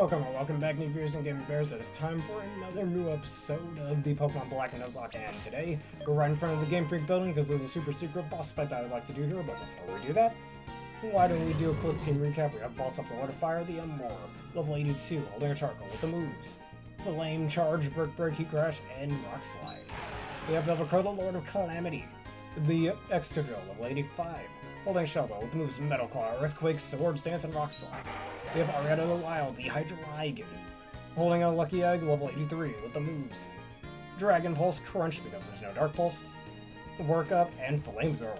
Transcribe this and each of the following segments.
Pokemon, welcome back new viewers and gaming bears. It is time for another new episode of the Pokemon Black and Nuzlocke, and today we're right in front of the Game Freak building because there's a super secret boss fight that I'd like to do here, but before we do that, why don't we do a quick team recap? We have Boss Up the Water Fire, the Emor, level 82, holding a charcoal with the moves Flame Charge, Brick Break, Heat Crash, and Rock Slide. We have Velvacro, the Lord of Calamity, the Excadrill, level 85, holding a Shell Bell with the moves Metal Claw, Earthquake, Swords Dance, and Rock Slide. We have Arietta the Wild, the Hydreigon, holding a Lucky Egg, level 83, with the moves Dragon Pulse, Crunch, because there's no Dark Pulse, Work Up, and Flamethrower.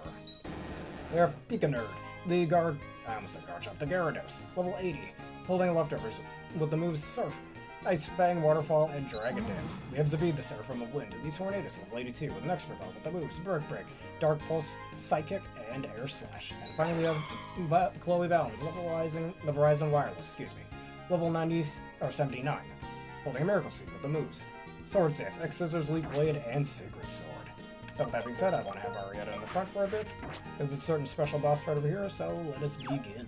We have Pika Nerd, the the Gyarados, level 80, holding Leftovers, with the moves Surf, Ice Fang, Waterfall, and Dragon Dance. We have Zabid, the Seraphim of Wind, the Tornadus, level 82, with an Expert Bell, with the moves Brick Break, Dark Pulse, Psychic, and Air Slash. And finally we have Chloe Valens, the Verizon Wireless, level 79, holding a Miracle Seed with the moves Sword Dance, X Scissors, Leaf Blade, and Sacred Sword. So with that being said, I want to have Arietta in the front for a bit, because it's a certain special boss fight over here, so let us begin.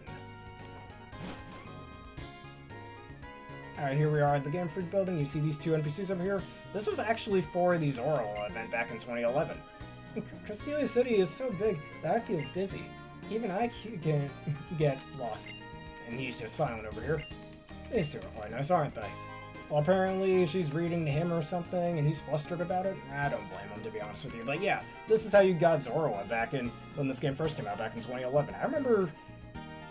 Alright, here we are at the Game Freak building. You see these two NPCs over here? This was actually for the Zoro event back in 2011. Castelia City is so big that I feel dizzy. Even I can get lost. And he's just silent over here. These two are quite nice, aren't they? Well, apparently she's reading to him or something, and he's flustered about it. I don't blame him, to be honest with you. But yeah, this is how you got Zoro back in when this game first came out back in 2011. I remember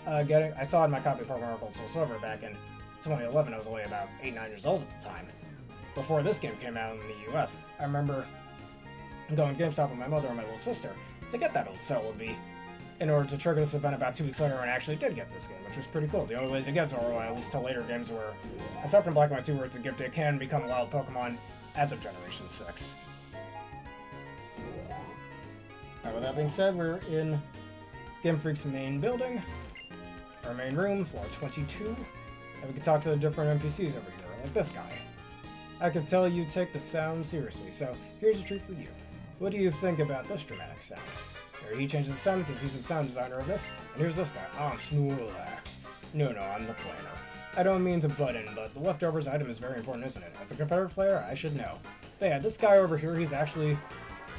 I saw it in my copy of Pokemon Gold Soul Silver back in 2011. I was only about 8-9 years old at the time. Before this game came out in the US, I remember going to GameStop with my mother and my little sister to get that old Celebi in order to trigger this event about 2 weeks later, and I actually did get this game, which was pretty cool. The only way to get Zoro, at least till later games where, aside from Black and White 2 where it's a gift, it can become a wild Pokemon as of Generation 6. Alright, with that being said, we're in Game Freak's main building, our main room, floor 22. And we can talk to the different NPCs over here, like this guy. I can tell you take the sound seriously, so here's a treat for you. What do you think about this dramatic sound? Here, he changes the sound because he's the sound designer of this. And here's this guy. I'm Snorlax. No, I'm the planner. I don't mean to butt in, but the Leftovers item is very important, isn't it? As a competitive player, I should know. But yeah, this guy over here, he's actually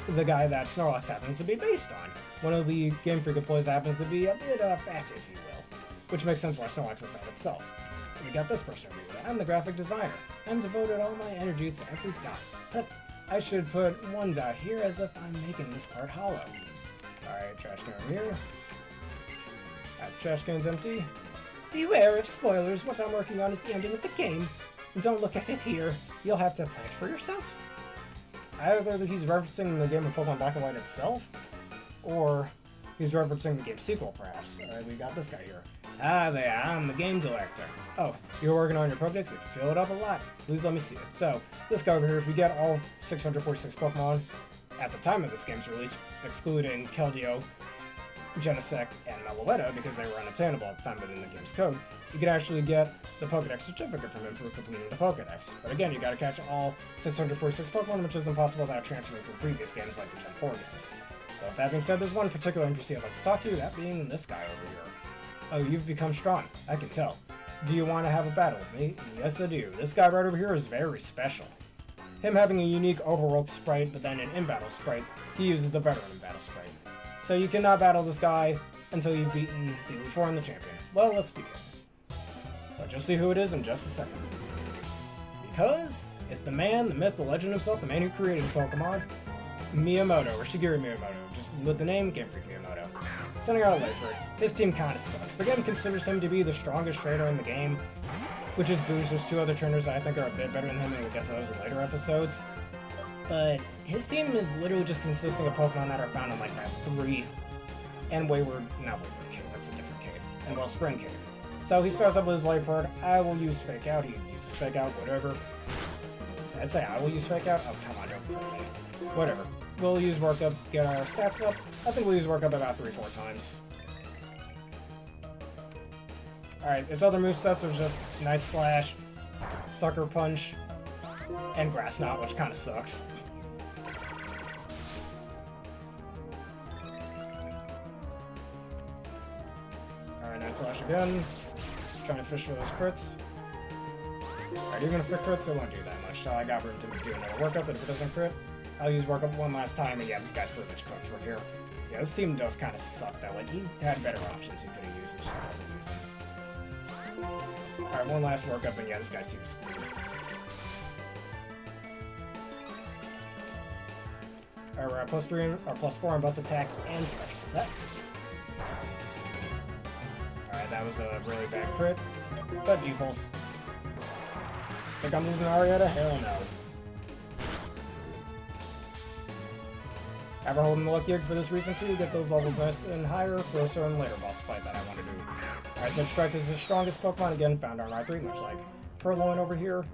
the guy that Snorlax happens to be based on. One of the Game Freak employees happens to be a bit fat, if you will. Which makes sense why Snorlax is fat itself. We got this person over here. I'm the graphic designer. I'm devoted all my energy to every dot. But I should put one dot here as if I'm making this part hollow. Alright, trash can over here. That trash can's empty. Beware of spoilers. What I'm working on is the ending of the game. Don't look at it here. You'll have to play it for yourself. Either he's referencing the game of Pokemon Black and White itself, or he's referencing the game's sequel, perhaps. Alright, we got this guy here. Ah, there, I'm the game director. Oh, you're working on your Pokédex? If you fill it up a lot, please let me see it. So, this guy over here, if we get all 646 Pokemon at the time of this game's release, excluding Keldeo, Genesect, and Meloetta, because they were unobtainable at the time within the game's code, you can actually get the Pokédex certificate from him for completing the Pokédex. But again, you gotta catch all 646 Pokemon, which is impossible without transferring from previous games like the Gen 4 games. But with that being said, there's one particular NPC I'd like to talk to, that being this guy over here. Oh, you've become strong. I can tell. Do you want to have a battle with me? Yes, I do. This guy right over here is very special. Him having a unique overworld sprite, but then an in-battle sprite, he uses the veteran in-battle sprite. So you cannot battle this guy until you've beaten the Elite Four and the champion. Well, let's begin. But you'll see who it is in just a second. Because it's the man, the myth, the legend himself, the man who created Pokemon, Miyamoto, or Shigeru Miyamoto, just with the name Game Freak Miyamoto. Sending out a Lightbird. His team kinda sucks. The game considers him to be the strongest trainer in the game, which is Boost. There's two other trainers that I think are a bit better than him, and we'll get to those in later episodes. But his team is literally just consisting of Pokemon that are found in like that 3 and not Wayward Cave, that's a different cave, and Wellspring Cave. So he starts off with his Lightbird. I will use Fake Out. He uses Fake Out, whatever. Did I say I will use Fake Out? Oh, come on, don't play me. Whatever. We'll use Work Up, get our stats up. I think we'll use Work Up about 3-4 times. Alright, its other movesets are just Night Slash, Sucker Punch, and Grass Knot, which kinda sucks. Alright, Night Slash again. Trying to fish for those crits. Alright, even if it crits, it won't do that much, so I got room to do another workup, and if it doesn't crit, I'll use workup one last time, and yeah, this guy's pretty much cooked from here. Yeah, this team does kind of suck, though. Like, he had better options he could have used, and just doesn't use them. Alright, one last workup, and yeah, this guy's team is screwed. Alright, we're at +3, or +4 on both attack and special attack. Alright, that was a really bad crit, but defaults. Think I'm losing Arietta? Hell no. Ever holding the lucky egg for this reason too, get those levels nice and higher for a certain later boss fight that I want to do. Alright, Type Strike is the strongest Pokemon, again, found on R3, much like Purloin over here.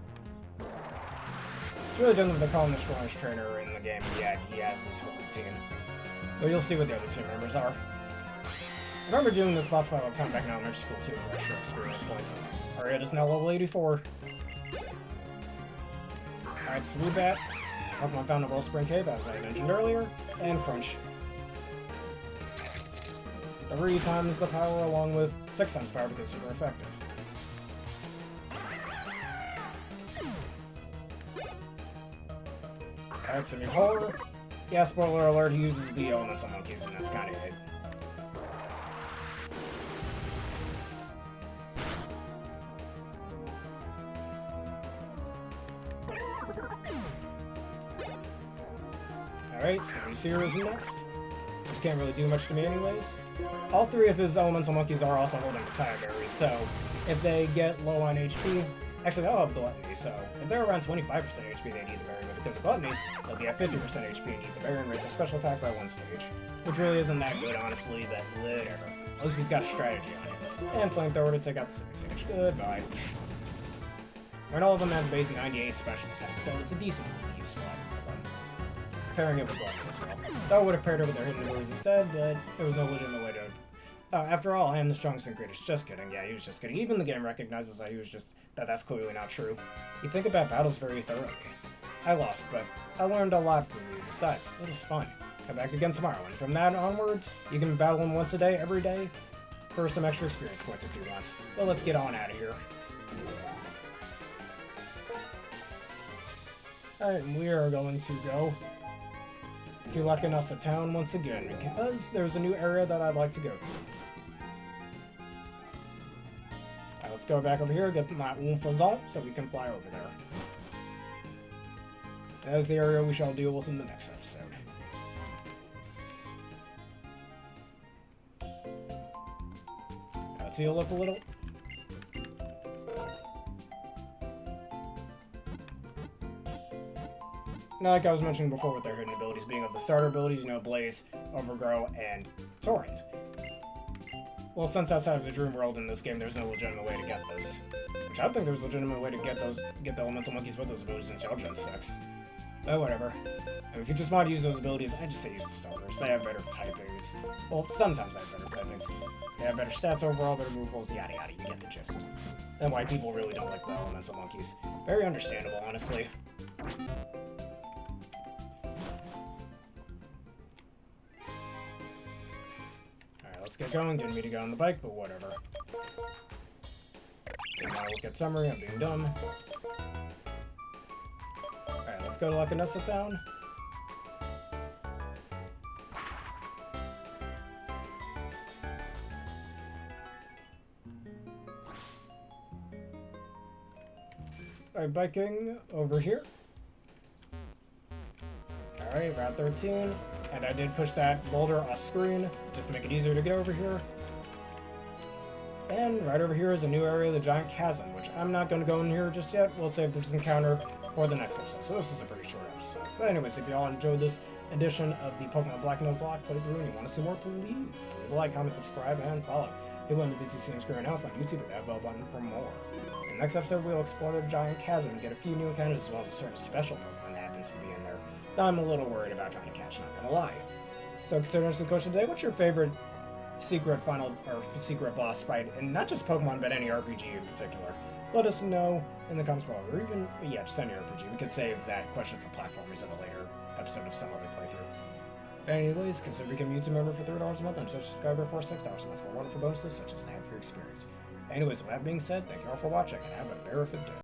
It's really done with the call him the strongest trainer in the game, yet he has this whole routine. But you'll see what the other team members are. I remember doing this boss fight all the time back in elementary school too for extra experience points. Arietta's now level 84. Alright, Swoobat, Pokemon found in Wellspring Cave, as I mentioned earlier, and Crunch. 3 times the power along with 6 times power because super effective. Alright, Semi-Polar. Yeah, spoiler alert, he uses the elemental monkeys, and that's kind of it. Alright, Semi-Seer is next. This can't really do much to me anyways. All 3 of his elemental monkeys are also holding the Tire Berries, so if they get low on HP, actually they'll have Gluttony, so if they're around 25% HP they need the berry, but because of Gluttony, they'll be at 50% HP and need the berry and raise their special attack by 1 stage. Which really isn't that good, honestly, but whatever. At least he's got a strategy on it. And Flamethrower to take out the Semi-Sage. Goodbye. And all of them have base 98 special attack, so it's a decently useful item for them. Pairing it with Gluttony as well. That would have paired it with their hidden abilities instead, but there was no legitimate way to... after all, I am the strongest and greatest. Just kidding. Yeah, he was just kidding. Even the game recognizes that he was just... that's clearly not true. You think about battles very thoroughly. I lost, but I learned a lot from you. Besides, it was fun. Come back again tomorrow, and from that onwards, you can battle him once a day, every day, for some extra experience points if you want. Well, let's get on out of here. Alright, we are going to go to Lacanasa Town once again, because there's a new area that I'd like to go to. Alright, let's go back over here, get my Unova so we can fly over there. That is the area we shall deal with in the next episode. Let's heal up a little. Now, like I was mentioning before with their hidden abilities, being of the starter abilities, you know, Blaze, Overgrow, and Torrent. Well, since outside of the Dream World in this game, there's no legitimate way to get those. Which I don't think there's a legitimate way to get the Elemental Monkeys with those abilities until Gen 6. But whatever. I mean, if you just want to use those abilities, I just say use the starters. They have better typings. Well, sometimes they have better typings. They have better stats overall, better movables, yada yada, you get the gist. And why people really don't like the Elemental Monkeys. Very understandable, honestly. Let's get going. Didn't mean to get on the bike, but whatever. Didn't want to look at summary. I'm being dumb. Alright, let's go to Lacanasa Town. Alright, biking over here. Alright, Route 13. And I did push that boulder off screen, just to make it easier to get over here. And right over here is a new area, the Giant Chasm, which I'm not going to go in here just yet. We'll save this encounter for the next episode, so this is a pretty short episode. But anyways, if y'all enjoyed this edition of the Pokemon Black Nuzlocke playthrough and you want to see more, please leave a like, comment, subscribe, and follow. Hit on the VTC and screen out on YouTube and that bell button for more. In the next episode, we'll explore the Giant Chasm and get a few new encounters as well as a certain special Pokemon that happens to be in there that I'm a little worried about trying to catch, not gonna lie. So considering this the question today, what's your favorite secret final or secret boss fight, and not just Pokemon but any RPG in particular? Let us know in the comments below, or even just any RPG. We could save that question for platformers in a later episode of some other playthrough. But anyways, consider becoming a YouTube member for $3 a month and a subscriber for $6 a month for wonderful bonuses such as an ad-free experience. Anyways, with that being said, thank you all for watching and have a berrific day.